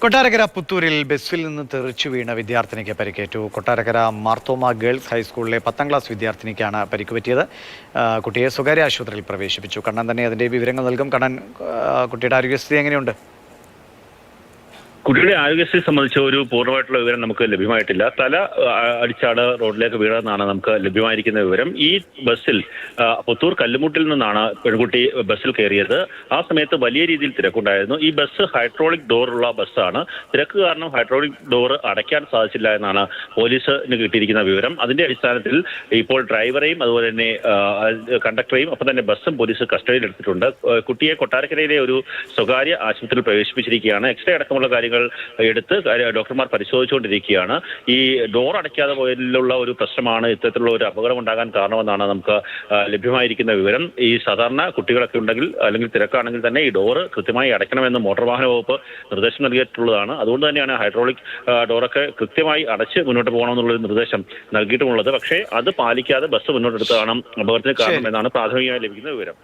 കൊട്ടാരക്കര പുത്തൂരിൽ ബസ്സിൽ നിന്ന് തെറിച്ചു വീണ വിദ്യാർത്ഥിനിക്ക് പരിക്കേറ്റു. കൊട്ടാരക്കര മാർത്തോമ ഗേൾസ് ഹൈസ്കൂളിലെ 10ാം ക്ലാസ് വിദ്യാർത്ഥിനിക്കാണ് പരിക്കുപറ്റിയത്. കുട്ടിയെ സ്വകാര്യ ആശുപത്രിയിൽ പ്രവേശിപ്പിച്ചു. കണ്ണൻ തന്നെ അതിന്റെ വിവരങ്ങൾ നൽകും. കണ്ണൻ, കുട്ടിയുടെ ആരോഗ്യസ്ഥിതി എങ്ങനെയുണ്ട്? കുട്ടിയുടെ ആരോഗ്യസ്ഥിതി സംബന്ധിച്ച് ഒരു പൂർണ്ണമായിട്ടുള്ള വിവരം നമുക്ക് ലഭ്യമായിട്ടില്ല. തല അടിച്ചാട് റോഡിലേക്ക് വീണതെന്നാണ് നമുക്ക് ലഭ്യമായിരിക്കുന്ന വിവരം. ഈ ബസ്സിൽ പുത്തൂർ കല്ലുമുട്ടിൽ നിന്നാണ് പെൺകുട്ടി ബസ്സിൽ കയറിയത്. ആ സമയത്ത് വലിയ രീതിയിൽ തിരക്കുണ്ടായിരുന്നു. ഈ ബസ് ഹൈഡ്രോളിക് ഡോറുള്ള ബസ്സാണ്. തിരക്ക് കാരണം ഹൈഡ്രോളിക് ഡോർ അടയ്ക്കാൻ സാധിച്ചില്ല എന്നാണ് പോലീസിന് കിട്ടിയിരിക്കുന്ന വിവരം. അതിന്റെ അടിസ്ഥാനത്തിൽ ഇപ്പോൾ ഡ്രൈവറെയും അതുപോലെ തന്നെ കണ്ടക്ടറെയും ഒപ്പം തന്നെ ബസ്സും പോലീസ് കസ്റ്റഡിയിൽ എടുത്തിട്ടുണ്ട്. കുട്ടിയെ കൊട്ടാരക്കരയിലെ ഒരു സ്വകാര്യ ആശുപത്രിയിൽ പ്രവേശിപ്പിച്ചിരിക്കുകയാണ്. എക്സ്റേ അടക്കമുള്ള കാര്യങ്ങൾ എടുത്ത് ഡോക്ടർമാർ പരിശോധിച്ചുകൊണ്ടിരിക്കുകയാണ്. ഈ ഡോർ അടയ്ക്കാതെ പോയതിലുള്ള ഒരു പ്രശ്നമാണ് ഇത്തരത്തിലുള്ള ഒരു അപകടം ഉണ്ടാകാൻ കാരണമെന്നാണ് നമുക്ക് ലഭ്യമായിരിക്കുന്ന വിവരം. ഈ സാധാരണ കുട്ടികളൊക്കെ ഉണ്ടെങ്കിൽ അല്ലെങ്കിൽ തിരക്കാണെങ്കിൽ തന്നെ ഈ ഡോറ് കൃത്യമായി അടയ്ക്കണമെന്ന് മോട്ടോർ വാഹന വകുപ്പ് നിർദ്ദേശം നൽകിയിട്ടുള്ളതാണ്. അതുകൊണ്ട് തന്നെയാണ് ഹൈഡ്രോളിക് ഡോറൊക്കെ കൃത്യമായി അടച്ച് മുന്നോട്ട് പോകണമെന്നുള്ളൊരു നിർദ്ദേശം നൽകിയിട്ടുമുള്ളത്. പക്ഷേ അത് പാലിക്കാതെ ബസ് മുന്നോട്ടെടുത്തതാണ് അപകടത്തിന് കാരണം എന്നാണ് പ്രാഥമികമായി ലഭിക്കുന്ന വിവരം.